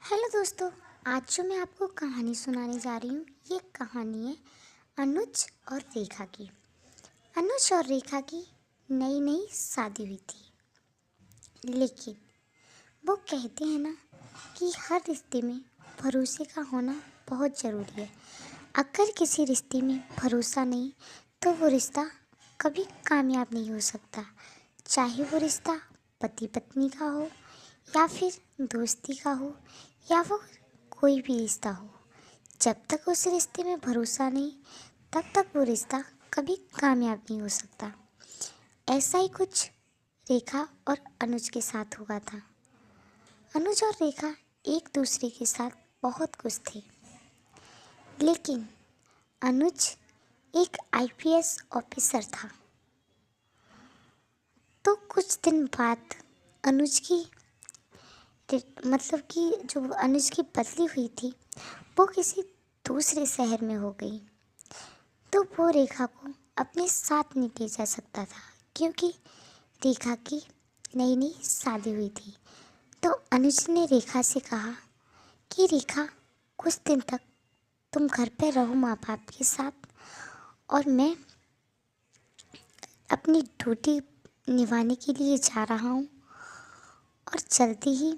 Hello दोस्तों। आज जो मैं आपको कहानी सुनाने जा रही हूँ, ये कहानी है अनुज और रेखा की। अनुज और रेखा की नई नई शादी हुई थी, लेकिन वो कहते हैं ना कि हर रिश्ते में भरोसे का होना बहुत ज़रूरी है। अगर किसी रिश्ते में भरोसा नहीं तो वो रिश्ता कभी कामयाब नहीं हो सकता। चाहे वो रिश्ता पति पत्नी का हो या फिर दोस्ती का हो या वो कोई भी रिश्ता हो, जब तक उस रिश्ते में भरोसा नहीं तब तक वो रिश्ता कभी कामयाब नहीं हो सकता। ऐसा ही कुछ रेखा और अनुज के साथ हुआ था। अनुज और रेखा एक दूसरे के साथ बहुत खुश थे, लेकिन अनुज एक आईपीएस ऑफिसर था। तो कुछ दिन बाद अनुज की मतलब कि जो अनुज की बदली हुई थी वो किसी दूसरे शहर में हो गई। तो वो रेखा को अपने साथ नहीं ले जा सकता था, क्योंकि रेखा की नई नई शादी हुई थी। तो अनुज ने रेखा से कहा कि रेखा, कुछ दिन तक तुम घर पे रहो माँ बाप के साथ, और मैं अपनी ड्यूटी निभाने के लिए जा रहा हूँ और जल्दी ही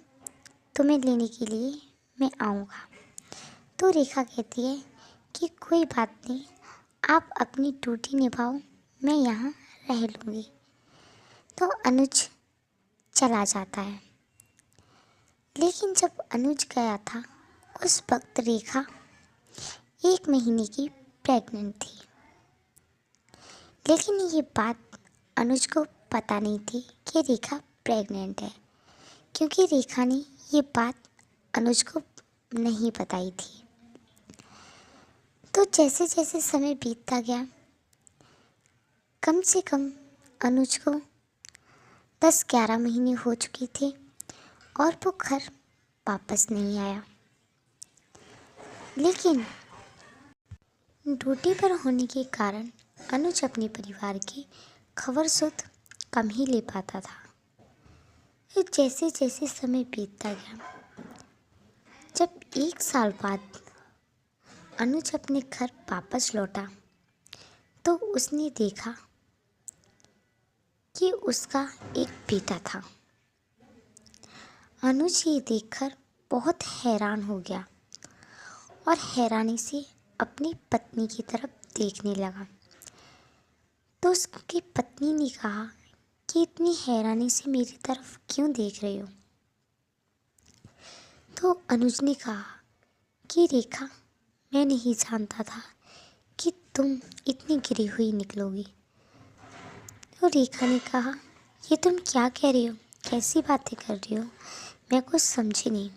तुम्हें लेने के लिए मैं आऊँगा। तो रेखा कहती है कि कोई बात नहीं, आप अपनी ड्यूटी निभाओ, मैं यहाँ रह लूँगी। तो अनुज चला जाता है। लेकिन जब अनुज गया था उस वक्त रेखा 1 महीने की प्रेग्नेंट थी। लेकिन ये बात अनुज को पता नहीं थी कि रेखा प्रेग्नेंट है, क्योंकि रेखा ने ये बात अनुज को नहीं बताई थी। तो जैसे जैसे समय बीतता गया, कम से कम अनुज को 10-11 महीने हो चुके थे और वो घर वापस नहीं आया। लेकिन ड्यूटी पर होने के कारण अनुज अपने परिवार की खबर सुध कम ही ले पाता था। फिर जैसे जैसे समय बीतता गया, जब 1 साल बाद अनुज अपने घर वापस लौटा तो उसने देखा कि उसका एक बेटा था। अनुज ये देखकर बहुत हैरान हो गया और हैरानी से अपनी पत्नी की तरफ देखने लगा। तो उसकी पत्नी ने कहा कि इतनी हैरानी से मेरी तरफ क्यों देख रहे हो? तो अनुज ने कहा कि रेखा, मैं नहीं जानता था कि तुम इतनी गिरी हुई निकलोगी। तो रेखा ने कहा, ये तुम क्या कह रही हो, कैसी बातें कर रही हो, मैं कुछ समझी नहीं।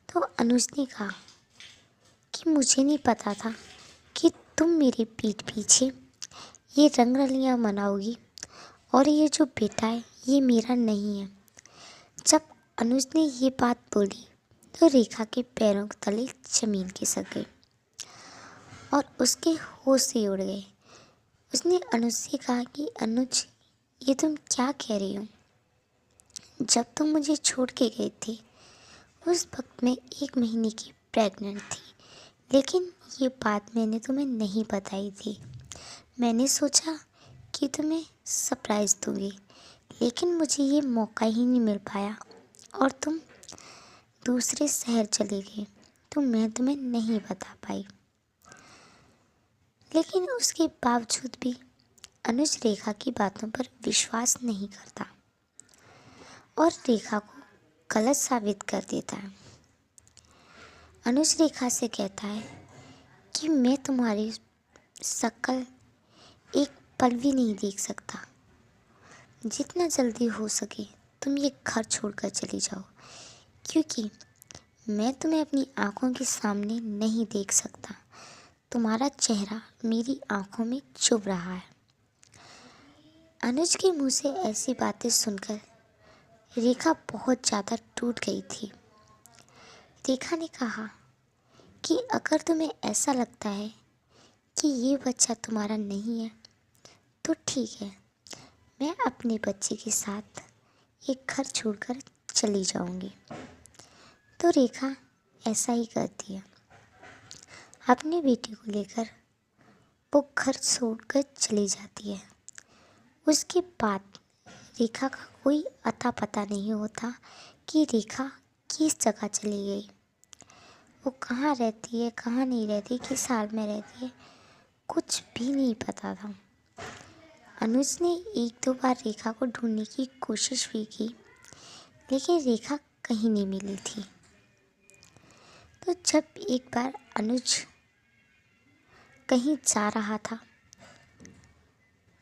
तो अनुज ने कहा कि मुझे नहीं पता था कि तुम मेरे पीठ पीछे ये रंगरलियाँ मनाओगी और ये जो बेटा है ये मेरा नहीं है। जब अनुज ने ये बात बोली तो रेखा के पैरों के तले जमीन खिसक गई और उसके होश से उड़ गए। उसने अनुज से कहा कि अनुज, ये तुम क्या कह रही हो? जब तुम मुझे छोड़ के गई थी उस वक्त मैं 1 महीने की प्रेग्नेंट थी, लेकिन ये बात मैंने तुम्हें नहीं बताई थी। मैंने सोचा कि तुम्हें सरप्राइज़ दूँगी, लेकिन मुझे ये मौका ही नहीं मिल पाया और तुम दूसरे शहर चले गए, तो मैं तुम्हें नहीं बता पाई। लेकिन उसके बावजूद भी अनुज रेखा की बातों पर विश्वास नहीं करता और रेखा को गलत साबित कर देता है। अनुज रेखा से कहता है कि मैं तुम्हारी शक्ल एक पल भी नहीं देख सकता। जितना जल्दी हो सके तुम ये घर छोड़कर चली जाओ, क्योंकि मैं तुम्हें अपनी आँखों के सामने नहीं देख सकता। तुम्हारा चेहरा मेरी आँखों में चुभ रहा है। अनुज के मुंह से ऐसी बातें सुनकर रेखा बहुत ज़्यादा टूट गई थी। रेखा ने कहा कि अगर तुम्हें ऐसा लगता है कि ये बच्चा तुम्हारा नहीं है तो ठीक है, मैं अपने बच्चे के साथ एक घर छोड़कर चली जाऊंगी। तो रेखा ऐसा ही करती है, अपनी बेटी को लेकर वो घर छोड़कर चली जाती है। उसके बाद रेखा का कोई अता पता नहीं होता कि रेखा किस जगह चली गई, वो कहाँ रहती है, कहाँ नहीं रहती, किस हाल में रहती है, कुछ भी नहीं पता था। अनुज ने एक दो बार रेखा को ढूंढने की कोशिश भी की, लेकिन रेखा कहीं नहीं मिली थी। तो जब एक बार अनुज कहीं जा रहा था,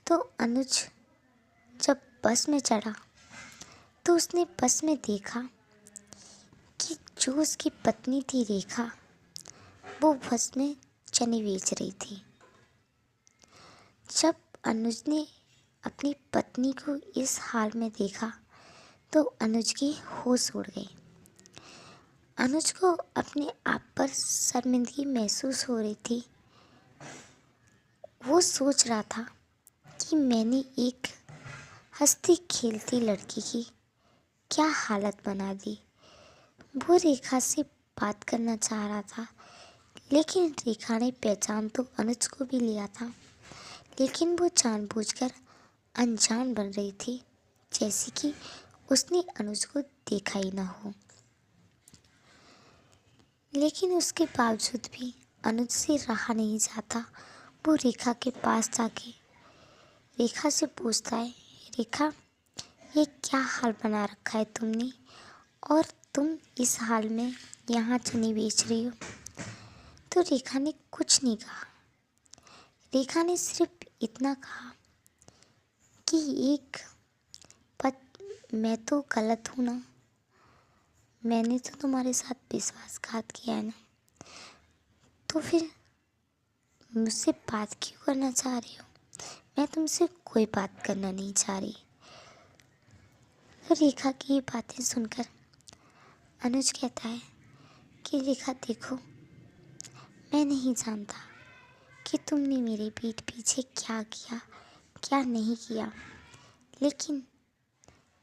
तो अनुज जब बस में चढ़ा तो उसने बस में देखा कि जो उसकी पत्नी थी रेखा, वो बस में चने बेच रही थी। जब अनुज ने अपनी पत्नी को इस हाल में देखा तो अनुज की होश उड़ गई। अनुज को अपने आप पर शर्मिंदगी महसूस हो रही थी। वो सोच रहा था कि मैंने एक हंसती खेलती लड़की की क्या हालत बना दी। वो रेखा से बात करना चाह रहा था, लेकिन रेखा ने पहचान तो अनुज को भी लिया था, लेकिन वो जानबूझकर अनजान बन रही थी, जैसे कि उसने अनुज को देखा ही ना हो। लेकिन उसके बावजूद भी अनुज से रहा नहीं जाता। वो रेखा के पास जाके रेखा से पूछता है, रेखा ये क्या हाल बना रखा है तुमने, और तुम इस हाल में यहाँ चने बेच रही हो। तो रेखा ने कुछ नहीं कहा। रेखा ने सिर्फ इतना कहा कि मैं तो गलत हूँ ना, मैंने तो तुम्हारे साथ विश्वासघात किया है ना, तो फिर मुझसे बात क्यों करना चाह रही हो। मैं तुमसे कोई बात करना नहीं चाह रही। तो रेखा की ये बातें सुनकर अनुज कहता है कि रेखा देखो, मैं नहीं जानता कि तुमने मेरे पीठ पीछे क्या किया क्या नहीं किया, लेकिन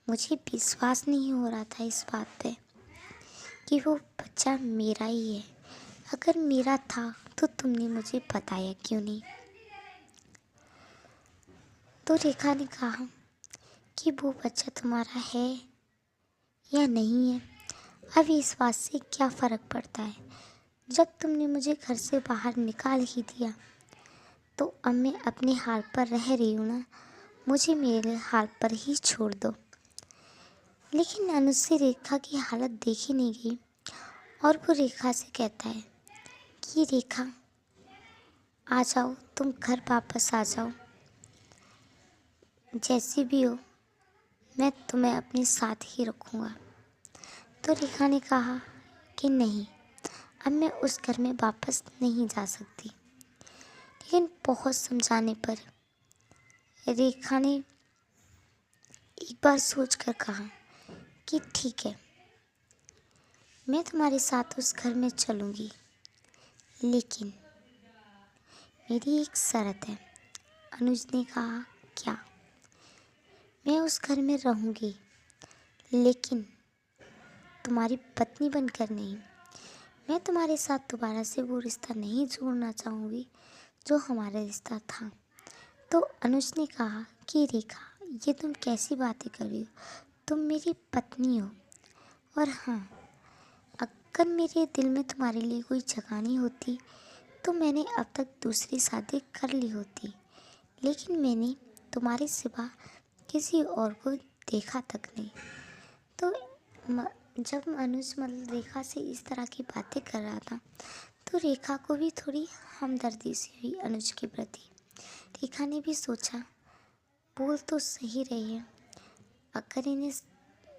मुझे विश्वास नहीं हो रहा था इस बात पे कि वो बच्चा मेरा ही है। अगर मेरा था तो तुमने मुझे बताया क्यों नहीं। तो रेखा ने कहा कि वो बच्चा तुम्हारा है या नहीं है, अब इस बात से क्या फ़र्क पड़ता है। जब तुमने मुझे घर से बाहर निकाल ही दिया तो अब मैं अपने हाल पर रह रही हूँ ना, मुझे मेरे हाल पर ही छोड़ दो। लेकिन अनुज से रेखा की हालत देखी नहीं गई और वो रेखा से कहता है कि रेखा आ जाओ, तुम घर वापस आ जाओ, जैसी भी हो मैं तुम्हें अपने साथ ही रखूँगा। तो रेखा ने कहा कि नहीं, अब मैं उस घर में वापस नहीं जा सकती। लेकिन बहुत समझाने पर रेखा ने एक बार सोचकर कहा कि ठीक है, मैं तुम्हारे साथ उस घर में चलूँगी, लेकिन मेरी एक शर्त है। अनुज ने कहा क्या। मैं उस घर में रहूँगी, लेकिन तुम्हारी पत्नी बनकर नहीं। मैं तुम्हारे साथ दोबारा से वो रिश्ता नहीं जोड़ना चाहूँगी जो हमारा रिश्ता था। तो अनुज ने कहा कि रेखा ये तुम कैसी बातें कर रही हो, तुम मेरी पत्नी हो, और हाँ, अगर मेरे दिल में तुम्हारे लिए कोई जगह नहीं होती तो मैंने अब तक दूसरी शादी कर ली होती, लेकिन मैंने तुम्हारे सिवा किसी और को देखा तक नहीं। तो जब अनुज रेखा से इस तरह की बातें कर रहा था तो रेखा को भी थोड़ी हमदर्दी सी हुई अनुज के प्रति। रेखा ने भी सोचा, बोल तो सही रही है, अगर इन्हें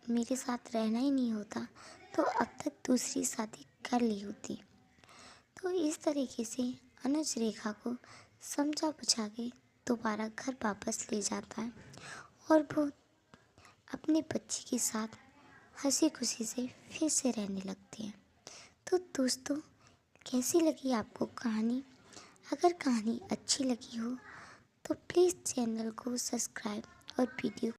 मेरे साथ रहना ही नहीं होता तो अब तक दूसरी शादी कर ली होती। तो इस तरीके से अनुज रेखा को समझा बुझा के दोबारा घर वापस ले जाता है और वो अपने बच्ची के साथ हंसी खुशी से फिर से रहने लगती हैं। तो दोस्तों, कैसी लगी आपको कहानी। अगर कहानी अच्छी लगी हो तो प्लीज़ चैनल को सब्सक्राइब और वीडियो